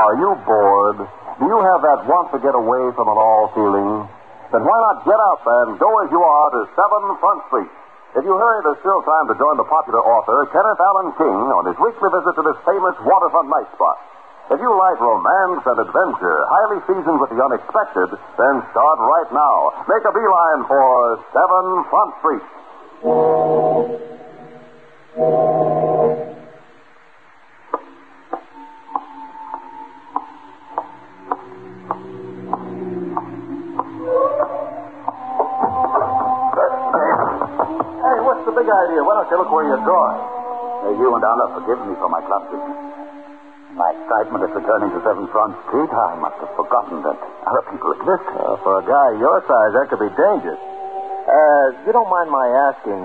Are you bored? Do you have that want to get away from it all feeling? Then why not get up and go as you are to 7 Front Street? If you hurry, there's still time to join the popular author Kenneth Allen King on his weekly visit to this famous waterfront night spot. If you like romance and adventure, highly seasoned with the unexpected, then start right now. Make a beeline for 7 Front Street. What's the big idea? Why don't you look where you're going? You and Anna forgive me for my clumsiness. My excitement at returning to 7 Front Street, I must have forgotten that other people exist. For a guy your size, that could be dangerous. You don't mind my asking,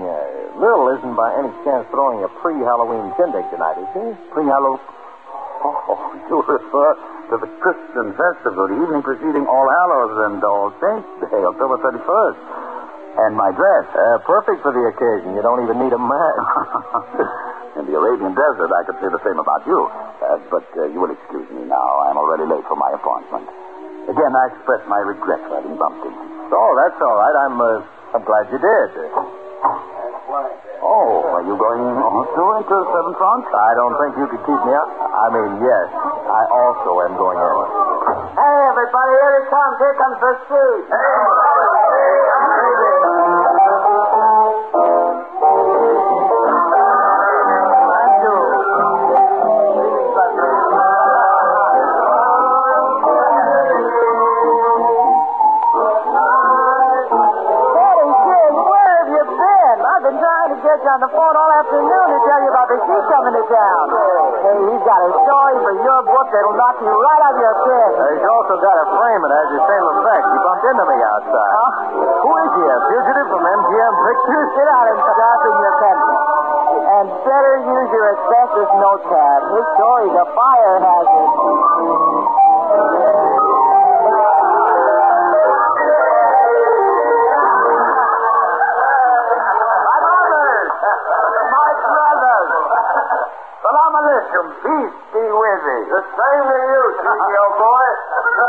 Lil isn't by any chance throwing a pre-Halloween shindig tonight, is he? Pre-Hallow? Oh, you refer to the Christian festival, the evening preceding All Hallows and All Saints Day, October 31st. And my dress. Perfect for the occasion. You don't even need a match. In the Arabian desert, I could say the same about you. But you will excuse me now. I'm already late for my appointment. Again, I express my regret for having bumped into you. Oh, that's all right. I'm glad you did. Oh, are you going also into 7 Front? I don't think you could keep me up. I mean, yes. I also am going in. Hey, everybody, here he comes. Here comes the Sheik. On the phone all afternoon to tell you about the Sheik coming to town. Hey, he's got a story for your book that'll knock you right out of your pin. He's also got a frame that has the same effect. He bumped into me outside. Who is he, a fugitive from MGM Pictures? Sit down and sharpen your pencil. And better use your asbestos notepad. His story's a fire hazard. Peace be with thee. The same to you, CEO boy.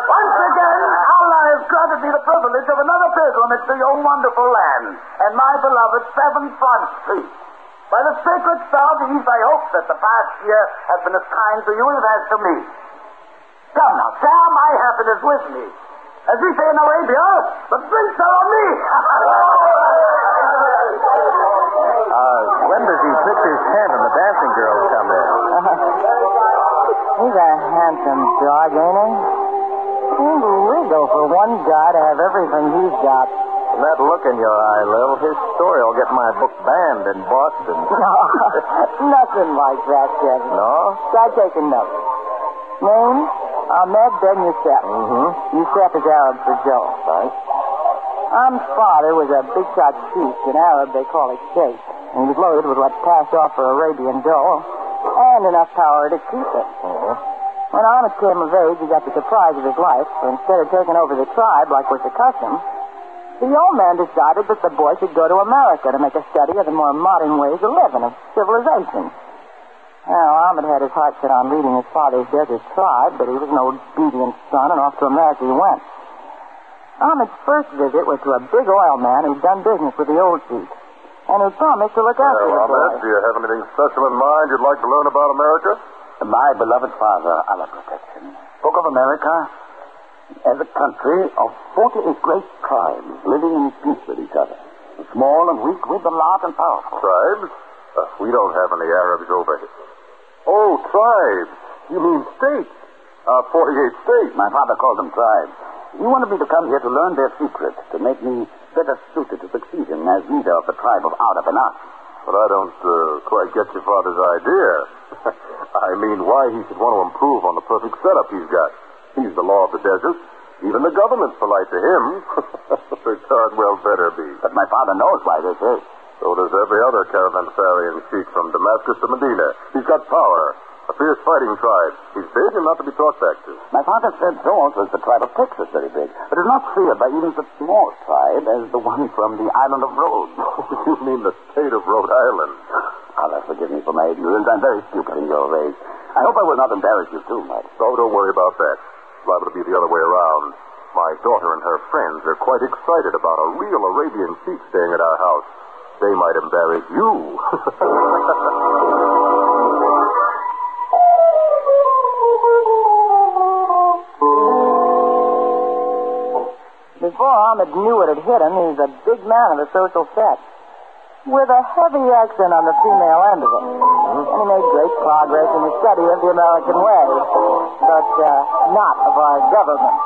Once again, Allah has granted me the privilege of another pilgrimage to your wonderful land and my beloved 7 Front Street. By the sacred star of the East, I hope that the past year has been as kind to you as it has to me. Come now, share my happiness with me. As we say in Arabia, the drinks are on me. When does he pitch his tent and the dancing girls come in? He's a handsome dog, ain't he? Seems illegal for one guy to have everything he's got. From that look in your eye, Lil, his story will get my book banned in Boston. No, nothing like that, Kevin. No? Try taking notes. Name? Ahmed Ben Youssef. Youssef is Arab for Joe. Right. Am's father was a big-shot chief. In Arab, they call it Sheik. And he was loaded with what passed off for Arabian dough and enough power to keep it. When Ahmed came of age, he got the surprise of his life. For instead of taking over the tribe like was the custom, the old man decided that the boy should go to America to make a study of the more modern ways of living, of civilization. Now, Ahmed had his heart set on leading his father's desert tribe, but he was an obedient son, and off to America he went. Ahmed's first visit was to a big oil man who'd done business with the old chief, and who promised to look after the boy. Ahmed, do you have anything special in mind you'd like to learn about America? My beloved father, Allah protection, spoke of America as a country of 48 great tribes living in peace with each other. The small and weak with the large and powerful. Tribes? We don't have any Arabs over here. Oh, tribes. You mean states? 48 states. My father called them tribes. He wanted me to come here to learn their secret, to make me better suited to succeeding as leader of the tribe of Arab and us. But I don't quite get your father's idea. I mean, why he should want to improve on the perfect setup he's got. He's the law of the desert. Even the government's polite to him. The God well better be. But my father knows why this is. So does every other caravanserai and sheik from Damascus to Medina. He's got power. A fierce fighting tribe. He's big and not to be talked back to. My father said so also is the tribe of Texas, very big. But is not feared by even such small tribe as the one from the island of Rhodes. You mean the state of Rhode Island? Allah forgive me for my ignorance. I'm very stupid in your ways. I hope I will not embarrass you too much. Oh, don't worry about that. It's liable to be the other way around. My daughter and her friends are quite excited about a real Arabian sheik staying at our house. They might embarrass you. Before Ahmed knew what had hit him, he was a big man of the social set, with a heavy accent on the female end of it. And he made great progress in the study of the American way, but not of our government.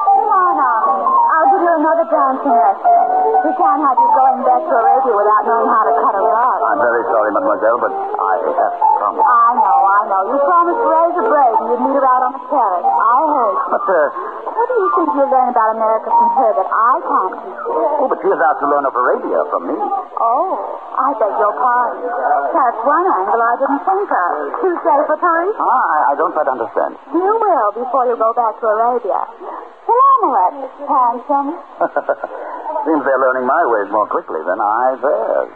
Come on, Ahmed. I'll give you another dancing lesson. We can't have you going back to Arabia without knowing how to cut a rug. I'm very sorry, mademoiselle, but I have to promise. I know. You promised Razor Braid and you'd meet her out on the terrace. I heard you. But, What do you think you'll learn about America from her that I can't teach you? oh, but she is out to learn of Arabia from me. Oh, I beg your pardon. That's one angle I didn't think of. Too safe for Paris? I don't quite understand. You will before you go back to Arabia. Salamat, handsome. Seems they're learning my ways more quickly than I theirs.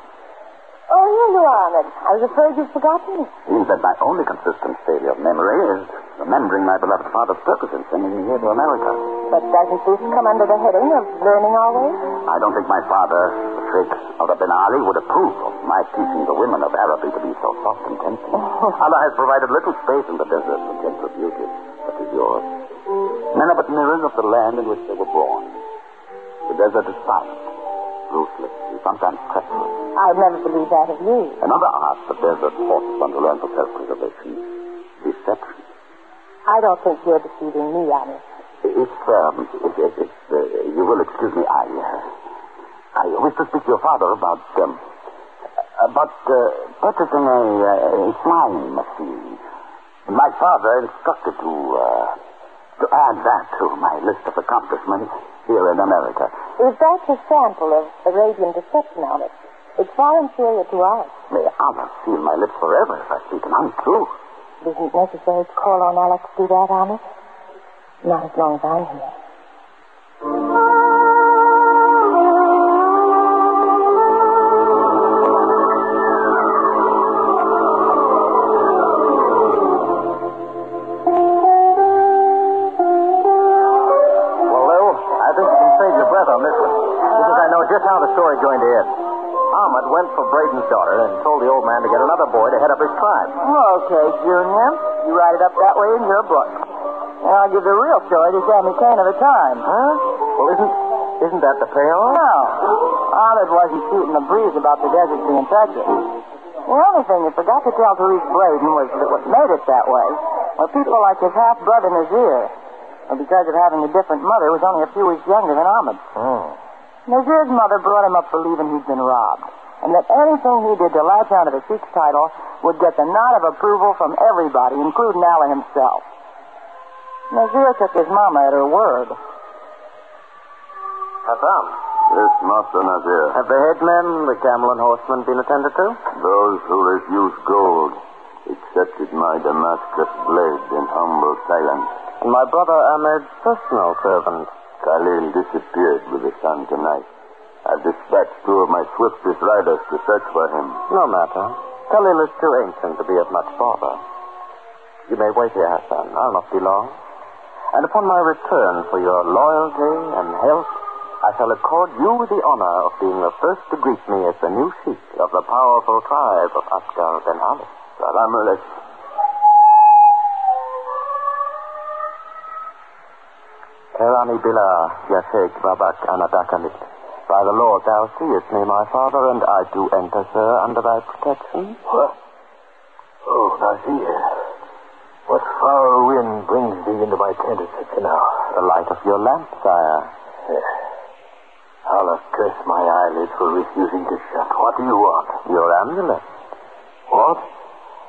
Oh, here you are, Ahmed. I was afraid you'd forgotten me. Seems that my only consistent failure of memory is remembering my beloved father's purpose in sending me here to America. But doesn't this come under the heading of learning always? I don't think my father, the Sheik of the Ben Ali, would approve of my teaching the women of Araby to be so soft and tempting. Allah has provided little space in the desert for gentle beauty, such as yours. Men are but mirrors of the land in which they were born. The desert is silent, ruthless, and sometimes treacherous. I'd never believe that of you. Another art the desert forces one to learn for self-preservation: deception. I don't think you're deceiving me, Ahmed. If you will excuse me, I wish to speak to your father about purchasing a flying machine. My father instructed to add that to my list of accomplishments here in America. If that's a sample of Arabian deception, Ahmed, it's far inferior to ours. May Allah seal my lips forever if I speak an untruth. It isn't necessary to call on Allah to do that, Ahmed. Not as long as I'm here. Just how the story's going to end. Ahmed went for Braden's daughter and told the old man to get another boy to head up his tribe. Okay, Junior. You write it up that way in your book. And I'll give the real story to Sammy Kane of the time. Huh? Well, isn't that the payoff? No. Ahmed wasn't shooting the breeze about the desert being treacherous. The only thing he forgot to tell Therese Braden was that what made it that way were people like his half-brother Nazir, who because of having a different mother was only a few weeks younger than Ahmed. Nazir's mother brought him up believing he'd been robbed, and that anything he did to latch onto the Sheik's title would get the nod of approval from everybody, including Allah himself. Nazir took his mama at her word. Hassan. Yes, Master Nazir. Have the headmen, the camel and horsemen, been attended to? Those who refused gold accepted my Damascus blade in humble silence. And my brother Ahmed's personal servant. Khalil disappeared with the sun tonight. I've dispatched two of my swiftest riders to search for him. No matter. Khalil is too ancient to be of much bother. You may wait here, Hassan. I'll not be long. And upon my return for your loyalty and help, I shall accord you the honor of being the first to greet me as the new Sheik of the powerful tribe of Asghar Ben Ali. Salam alaikum. Kerani Billah, Ya Sheik Babak Anadakanit. By the Lord, thou seest me, my father, and I do enter, sir, under thy protection. What? Oh, Nazir. What foul wind brings thee into my tent at such an hour? The light of your lamp, sire. Allah curse my eyelids for refusing to shut. What do you want? Your amulet. What?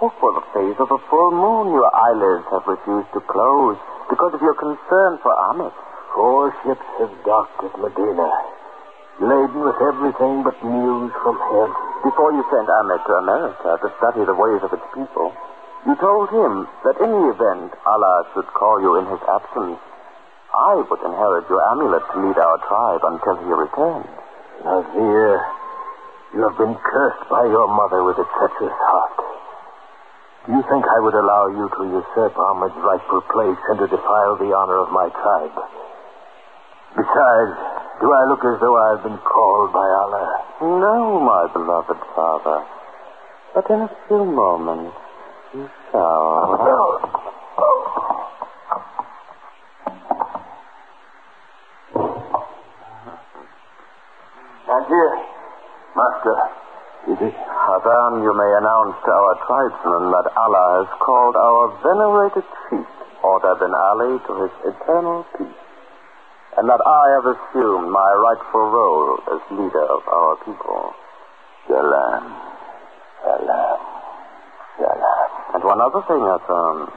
Oh, for the phase of a full moon, your eyelids have refused to close because of your concern for Ahmed. 4 ships have docked at Medina, laden with everything but news from him. Before you sent Ahmed to America to study the ways of its people, you told him that in the event Allah should call you in his absence, I would inherit your amulet to lead our tribe until he returns. Nazir, you have been cursed by your mother with a treacherous heart. Do you think I would allow you to usurp Ahmed's rightful place and to defile the honor of my tribe? Besides, do I look as though I have been called by Allah? No, my beloved father. But in a few moments, you shall. Here, Master. Hadan, you may announce to our tribesmen that Allah has called our venerated chief, Order bin Ali, to his eternal peace, and that I have assumed my rightful role as leader of our people. Salam. Salam. Salam. And one other thing, Hassan.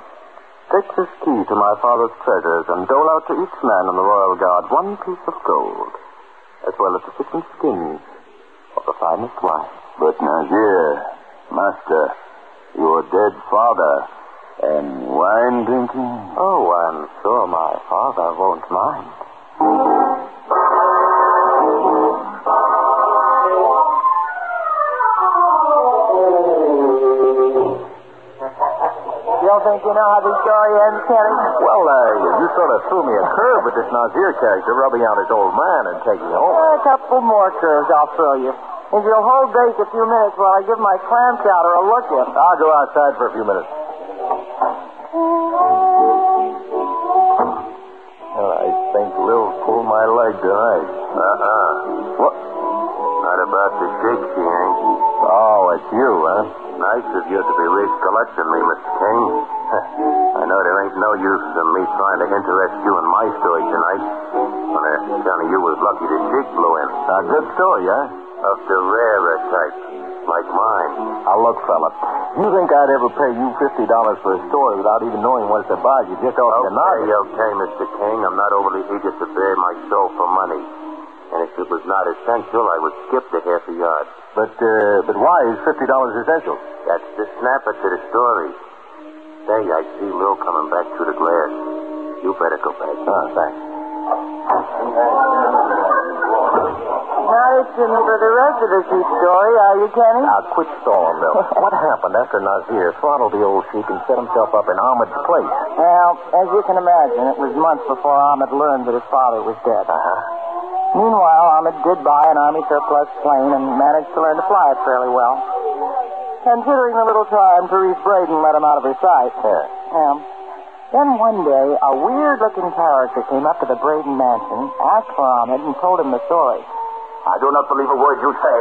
Take this key to my father's treasures and dole out to each man in the royal guard one piece of gold, as well as the fish and skins of the finest wine. But Nazir, Master, your dead father, and wine drinking? Oh, I'm sure my father won't mind. You don't think you know how the story ends, Kenny? Well, you sort of threw me a curve with this Nazir character rubbing out his old man and taking home. A couple more curves I'll throw you. If you'll hold base a few minutes while I give my clam chowder a look in. I'll go outside for a few minutes. Well, I think Lil's pulled my leg tonight. What? Not about the Sheik, she ain't. Oh, it's you, huh? Nice of you to be recollecting me, Mr. King. I know there ain't no use in me trying to interest you in my story tonight. When I tell you was lucky the Sheik blew in. A good story, huh? Of the rarer type, like mine. Now, look, fella, you think I'd ever pay you $50 for a story without even knowing what it's about? You just ought to know. Okay, Mr. King. I'm not overly eager to bare my soul for money. And if it was not essential, I would skip the half a yard. But why is $50 essential? That's the snapper to the story. Say, I see Lil coming back through the glass. You better go back. Oh, thanks. Now listen for the rest of the Sheik story, are you, Kenny? Now, quit stalling, Bill. What happened after Nazir throttled the old Sheik and set himself up in Ahmed's place? Well, as you can imagine, it was months before Ahmed learned that his father was dead. Meanwhile, Ahmed did buy an Army surplus plane and managed to learn to fly it fairly well. Considering the little time Therese Braden let him out of her sight. Yeah. Then one day, a weird-looking character came up to the Braden mansion, asked for Ahmed, and told him the story. I do not believe a word you say.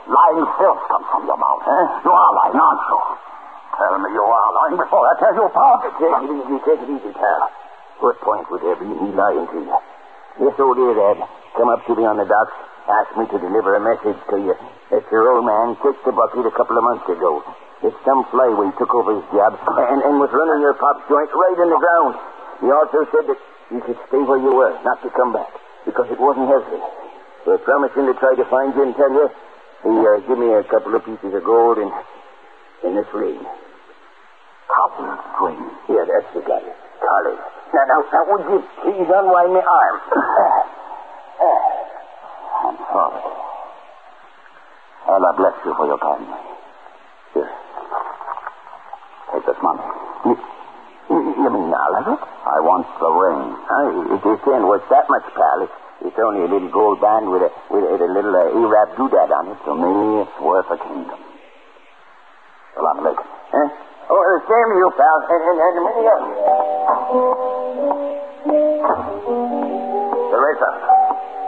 Lying filth comes from your mouth. You are lying, aren't you? Tell me you are lying before I tell you apart. Take it easy, pal. What point would there be in me lying to you? This old earhead come up to me on the docks, asked me to deliver a message to you. That your old man kicked the bucket a couple of months ago. That some flyway took over his job and was running your pop's joint right in the ground. He also said that you should stay where you were, not to come back, because it wasn't healthy. So promising to try to find you and tell you, he give me a couple of pieces of gold and this ring. Couple of ring? Yeah, that's the guy. Collie. Now, would you please unwind my arm? I'm sorry. Allah bless you for your kindness. Here. Take this money. You mean all of it? I want the ring. It ain't worth that much, pal. It's only a little gold band with a little Arab doodad on it. To me, it's worth a kingdom. Salam alaikum. Huh? Oh, same to you, pal. And many of you. Teresa.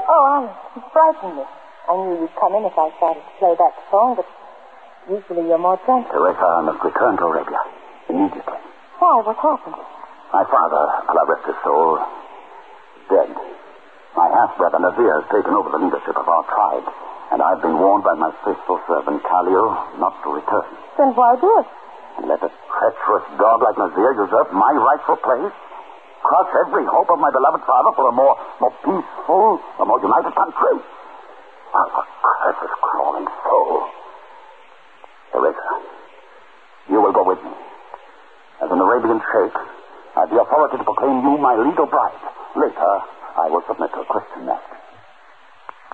Oh, Alice, you frightened me. I knew you'd come in if I started to play that song, but usually you're more gentle. Teresa, I must return to Arabia immediately. Why? What happened? My father, Allah rest his soul, is dead. My half-brother Nazir has taken over the leadership of our tribe, and I've been warned by my faithful servant Khalil not to return. Then why this? And let a treacherous dog like Nazir usurp my rightful place? Crush every hope of my beloved father for a more peaceful, a more united country? Oh, for Christ's crawling soul. Teresa, you will go with me. As an Arabian sheikh, I have the authority to proclaim you my legal bride. Later, I will submit to a Christian marriage.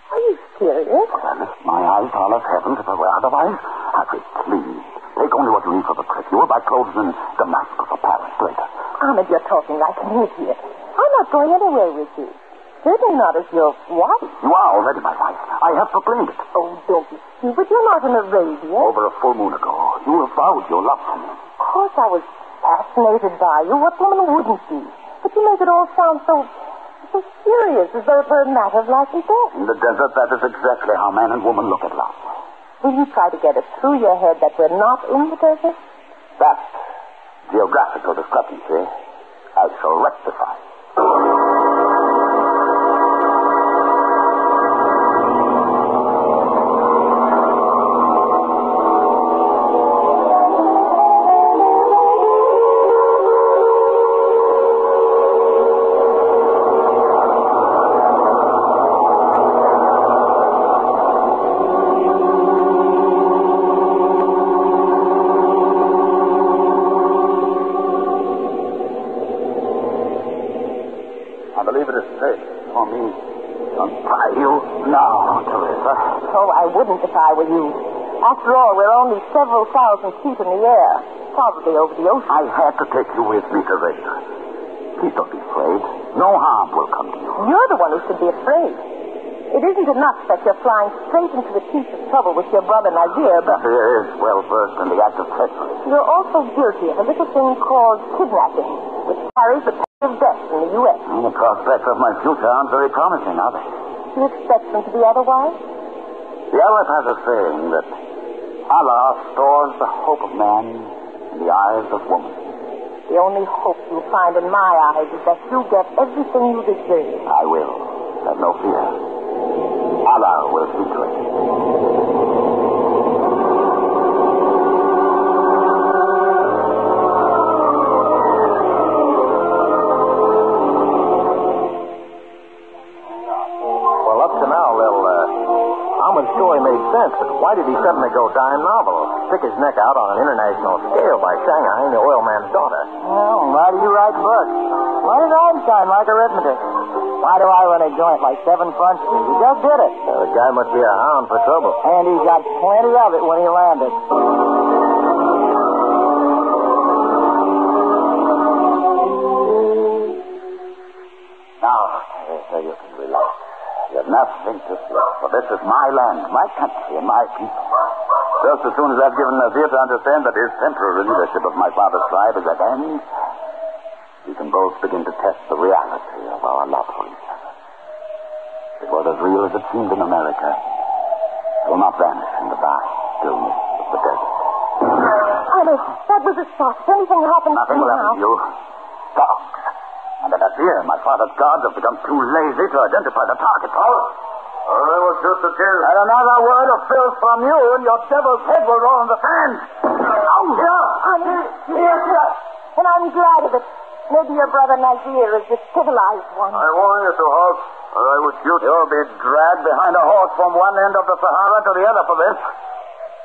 Are you serious? I lift my eyes to Allah's heavens if I were otherwise. I pray, please, Take only what you need for the trip. You will buy clothes in Damascus or Paris later. Ahmed, you're talking like an idiot. I'm not going anywhere with you. Certainly not as your wife. You are already my wife. I have proclaimed it. Oh, don't be stupid. You're not an Arabian. Over a full moon ago, you avowed your love for me. Of course I was fascinated by you. What woman wouldn't be? But you make it all sound so serious, as though it were a matter of life and death. In the desert, that is exactly how man and woman look at love. Will you try to get it through your head that we're not in the desert? That geographical discrepancy I shall rectify. If I were you. After all, we're only several thousand feet in the air, probably over the ocean. I had to take you with me, Teresa. Please don't be afraid. No harm will come to you. You're the one who should be afraid. It isn't enough that you're flying straight into the teeth of trouble with your brother Nazir, but... Nazir is well versed in the act of treachery. You're also guilty of a little thing called kidnapping, which carries the penalty of death in the U.S. The prospects of my future aren't very promising, are they? Do you expect them to be otherwise? The Arab has a saying that Allah stores the hope of man in the eyes of woman. The only hope you'll find in my eyes is that you get everything you deserve. I will. Have no fear. Allah will see to it. Well, up to now, Ahmed's story made sense, but why did he suddenly go dime novel? Stick his neck out on an international scale by Shanghai, the oil man's daughter. Well, why do you write books? Why does Einstein like arithmetic? Why do I run a joint like 7 Front Street? He just did it. The guy must be a hound for trouble. And he got plenty of it when he landed. Now, Teresa, you can relax. You have nothing to fear, for this is my land, my country, and my people. Just as soon as I've given Nazir to understand that his temporary leadership of my father's tribe is at end, we can both begin to test the reality of our love for each other. It was as real as it seemed in America. It will not vanish in the vast stillness of the desert. Ahmed, that was a shot. If anything happens Nothing will happen to you. Dogs. And at Nazir, my father's guards have become too lazy to identify the target. I will shoot the kill. And another word of filth from you, and your devil's head will roll in the sand. Yes. And I'm glad of it. Maybe your brother Nazir is the civilized one. I warn you to halt, or I would shoot. You'll be dragged behind a horse from one end of the Sahara to the other for this.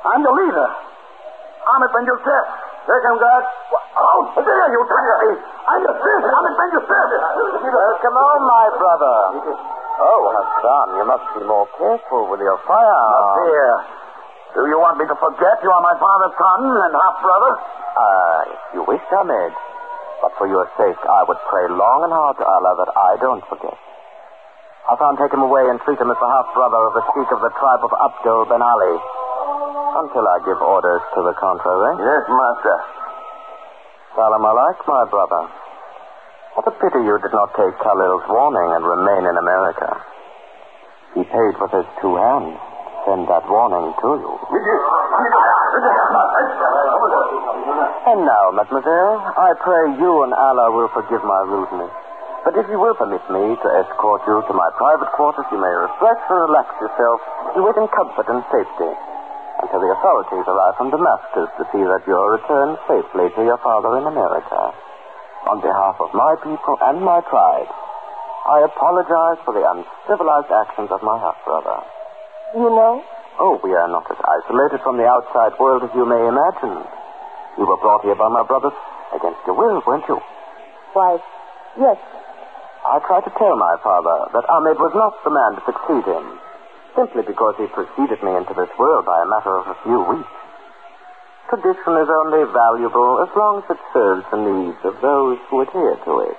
I'm the leader. Ahmed Ben Youssef. Take him, guard. Oh, there you touch me. I'm the fifth. Ahmed Ben Youssef. Come on, my brother. Oh, Hassan, you must be more careful with your firearm. Look here. Do you want me to forget you are my father's son and half-brother? If you wish, Ahmed. But for your sake, I would pray long and hard to Allah that I don't forget. Hassan, take him away and treat him as the half-brother of the Sheik of the tribe of Abdul Ben Ali. Until I give orders to the contrary. Yes, master. Salam alaik, my brother. What a pity you did not take Khalil's warning and remain in America. He paid with his 2 hands to send that warning to you. And now, mademoiselle, I pray you and Allah will forgive my rudeness. But if you will permit me to escort you to my private quarters, you may refresh and relax yourself and wait in comfort and safety until the authorities arrive from Damascus to see that you are returned safely to your father in America. On behalf of my people and my tribe, I apologize for the uncivilized actions of my half-brother. You know? Oh, we are not as isolated from the outside world as you may imagine. You were brought here by my brothers against your will, weren't you? Why, yes. I tried to tell my father that Ahmed was not the man to succeed him, simply because he preceded me into this world by a matter of a few weeks. tradition is only valuable as long as it serves the needs of those who adhere to it.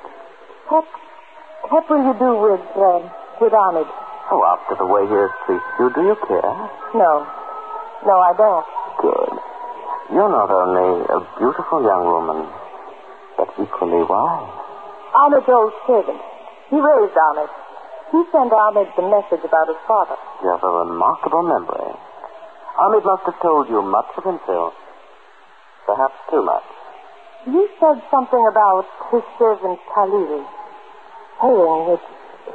What will you do with Ahmed? Oh, after the way he has treated you, do you care? No, I don't. Good. You're not only a beautiful young woman, but equally wise. Ahmed's old servant. He raised Ahmed. He sent Ahmed the message about his father. You have a remarkable memory. Ahmed must have told you much of himself. Perhaps too much. You said something about his servant Khalil paying with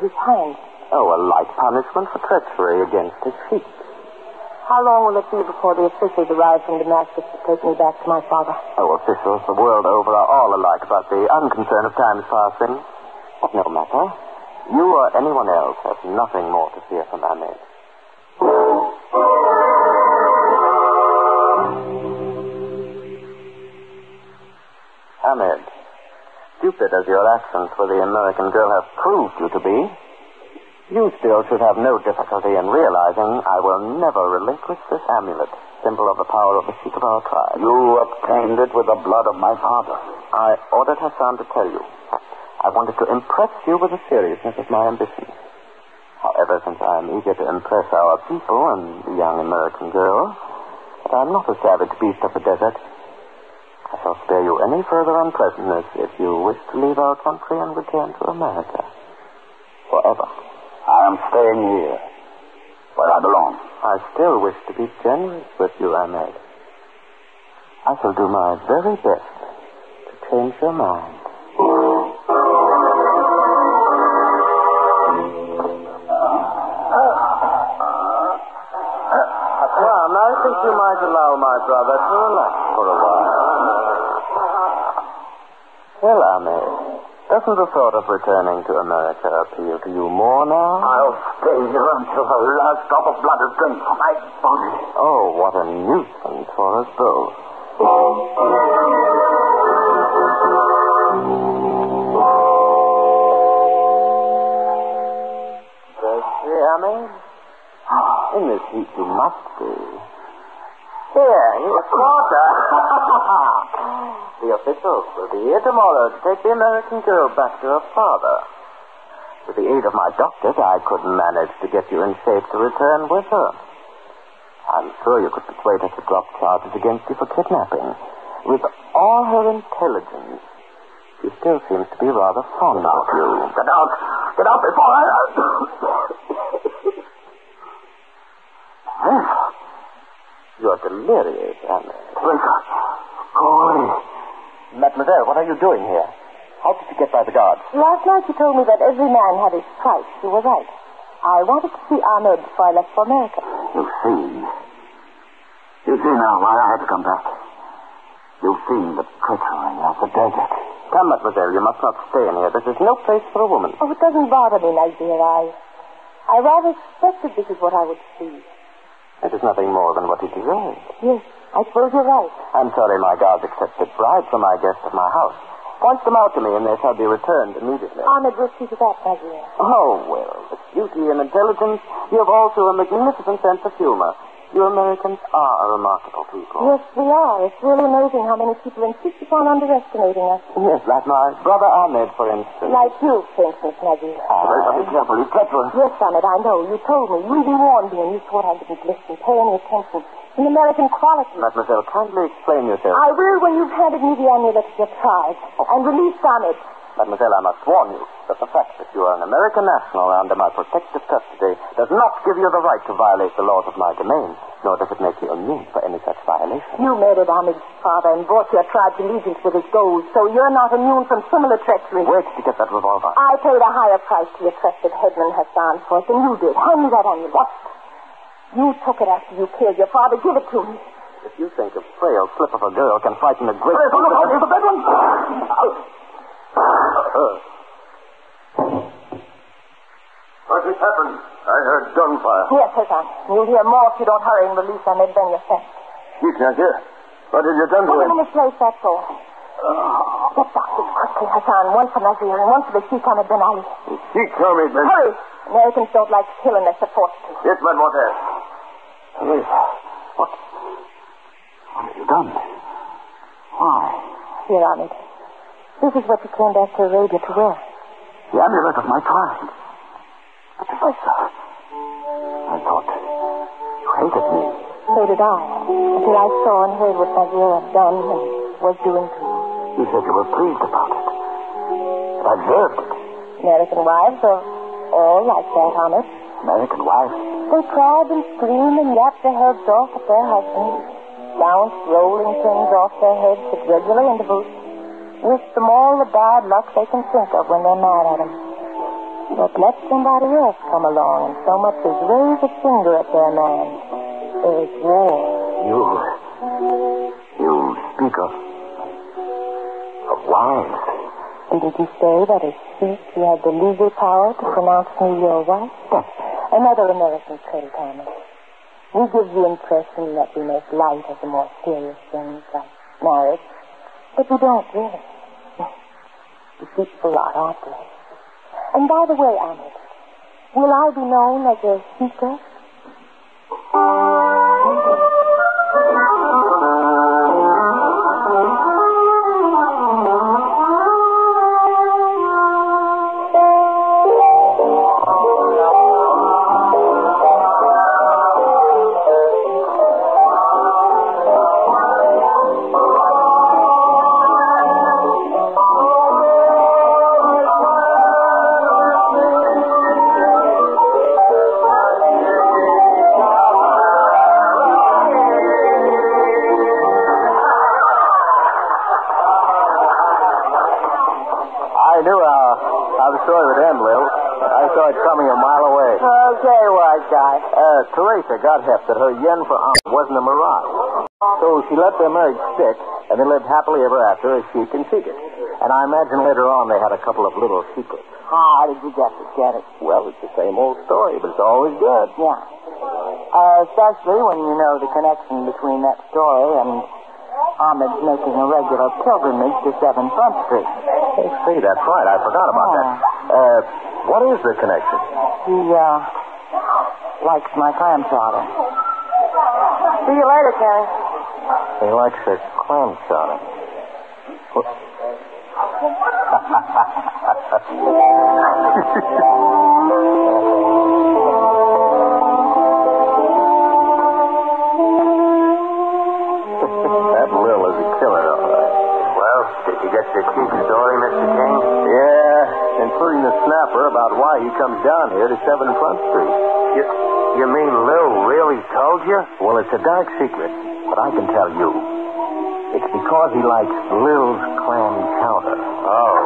his hand. Oh, a light punishment for treachery against his Sheik. How long will it be before the officials arrive from Damascus to take me back to my father? Oh, officials the world over are all alike about the unconcern of time's passing. But no matter. You or anyone else has nothing more to fear from Ahmed. Ahmed, stupid as your actions for the American girl have proved you to be, you still should have no difficulty in realizing I will never relinquish this amulet, symbol of the power of the Sheik of our tribe. You obtained it with the blood of my father. I ordered Hassan to tell you. I wanted to impress you with the seriousness of my ambitions. However, since I am eager to impress our people and the young American girl, but I am not a savage beast of the desert. I shall spare you any further unpleasantness if you wish to leave our country and return to America. Forever. I am staying here, where I belong. I still wish to be generous with you, Ahmed. I shall do my very best to change your mind. Hassan, I think you might allow my brother to relax for a while. Well, Ahmed, doesn't the thought of returning to America appeal to you more now? I'll stay here until the last drop of blood is drained from my body. Oh, what a nuisance for us both. Thirsty, Ahmed? In this heat you must be. Here's water. The officials will be here tomorrow to take the American girl back to her father. With the aid of my doctors, I could manage to get you in shape to return with her. I'm sure you could persuade her to drop charges against you for kidnapping. With all her intelligence, she still seems to be rather fond of you. Get out! Get out before I... You're delirious, Ahmed. Go away. Mademoiselle, what are you doing here? How did you get by the guards? Last night you told me that every man had his price. You were right. I wanted to see Ahmed before I left for America. You see now why I had to come back. You've seen the treachery of the desert. Come, mademoiselle, you must not stay in here. This is no place for a woman. Oh, it doesn't bother me, my dear. I rather suspected this is what I would see. It is nothing more than what he deserved. Yes, I suppose you're right. I'm sorry my guards accepted bribes from my guests at my house. Point them out to me and they shall be returned immediately. Ahmed will see to that, my dear. Oh, well, with beauty and intelligence, you have also a magnificent sense of humor. You Americans are a remarkable people. Yes, we are. It's really amazing how many people insist upon underestimating us. Yes, like my brother Ahmed, for instance. Like you, for instance, Maggie. Be careful, he's treacherous. Yes, Ahmed, I know. You told me. You even warned me, and you thought I didn't listen, pay any attention. It's an American quality. Mademoiselle, kindly explain yourself. I will when you've handed me the amulet of your tribe and released Ahmed. Mademoiselle, I must warn you that the fact that you are an American national under my protective custody does not give you the right to violate the laws of my domain, nor does it make you immune for any such violation. You murdered Ahmed's father and brought your tribe's allegiance with his gold, so you're not immune from similar treachery. Where did you get that revolver? I paid a higher price to your trusted headman Hassan for it than you did. Hand me that amulet. What? You took it after you killed your father. Give it to me. If you think a frail slip of a girl can frighten a great... Here's the bedroom. What has happened? I heard gunfire. Yes, Hassan. You'll hear more if you don't hurry and release Ahmed Ben Yosef. He can't hear. What have you done to Put him? him in his place, that's all. Get doctors quickly, Hassan. One for Nazir and one for the Sheik Ahmed Ben Ali. He told me, Ben. Hurry. Americans don't like to kill unless they're forced to. Yes, mademoiselle. What have you done? Why? Here, Ahmed. This is what you came back to Arabia to wear. The amulet of my tribe. But Professor, I thought you hated me. So did I. Until I saw and heard what Nazir had done and was doing to you. You said you were pleased about it. But I observed it. American wives are all like that, Ahmed. American wives? They cried and screamed and yapped their heads off at their husbands. Bounced rolling pins off their heads at regular intervals. Wished them all the bad luck they can think of when they're mad at them. But let somebody else come along and so much as raise a finger at their man. There's war. You speak of wives. Didn't you say that as Sheik you had the legal power to pronounce me your wife? Another American trait, Thomas. We give the impression that we make light of the more serious things like marriage, but we don't really. Deceitful lot, aren't they? And by the way, Ahmed, will I be known as a seeker? Teresa got hep that her yen for Ahmed wasn't a mirage. So she let their marriage stick, and they lived happily ever after as Sheik and Sheik. And I imagine later on they had a couple of little secrets. How did you get it? Well, it's the same old story, but it's always good. Yeah. Especially when you know the connection between that story and Ahmed's making a regular pilgrimage to 7 Front Street. Hey, see, that's right. I forgot about that. What is the connection? He, likes my clam chowder. See you later, Terry. He likes her clam chowder. That Lil is a killer, all right. Well, did you get the chief story, Mr. King? Yeah, including the snapper about why he comes down here to 7 Front Street. You mean Lil really told you? Well, it's a dark secret, but I can tell you. It's because he likes Lil's clam chowder. Oh.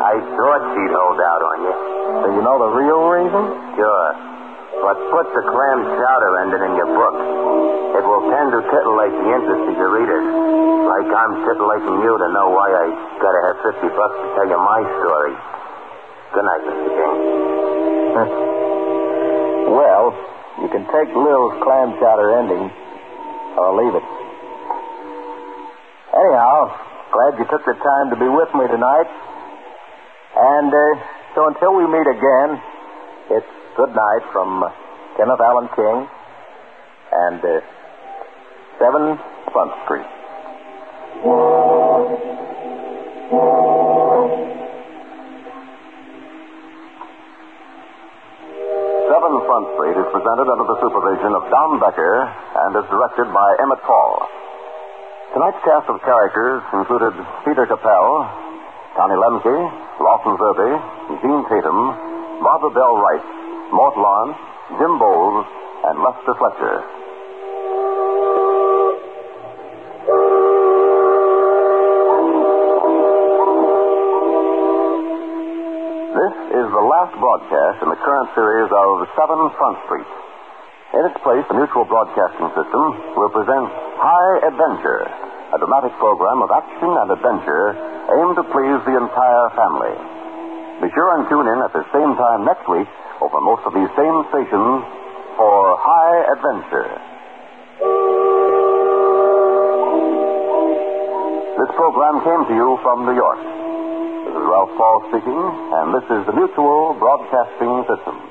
I thought she'd hold out on you. So you know the real reason? Sure. But put the clam chowder ending in your book. It will tend to titillate the interest of your readers. Like I'm titillating you to know why I gotta have $50 to tell you my story. Good night, Mr. King. Well, you can take Lil's clam chowder ending, or leave it. Anyhow, glad you took the time to be with me tonight. And so until we meet again, it's good night from Kenneth Allen King and 7 Front Street. 7 Front Street is presented under the supervision of Don Becker and is directed by Emmett Paul. Tonight's cast of characters included Peter Capell, Connie Lemke, Lawson Zerby, Gene Tatum, Barbara Bell Wright, Mort Lawrence, Jim Bowles, and Lester Fletcher. This is the last broadcast in the current series of 7 Front Street. In its place, the Mutual Broadcasting System will present High Adventure, a dramatic program of action and adventure aimed to please the entire family. Be sure and tune in at the same time next week over most of these same stations for High Adventure. This program came to you from New York. This is Ralph Paul speaking, and this is the Mutual Broadcasting System.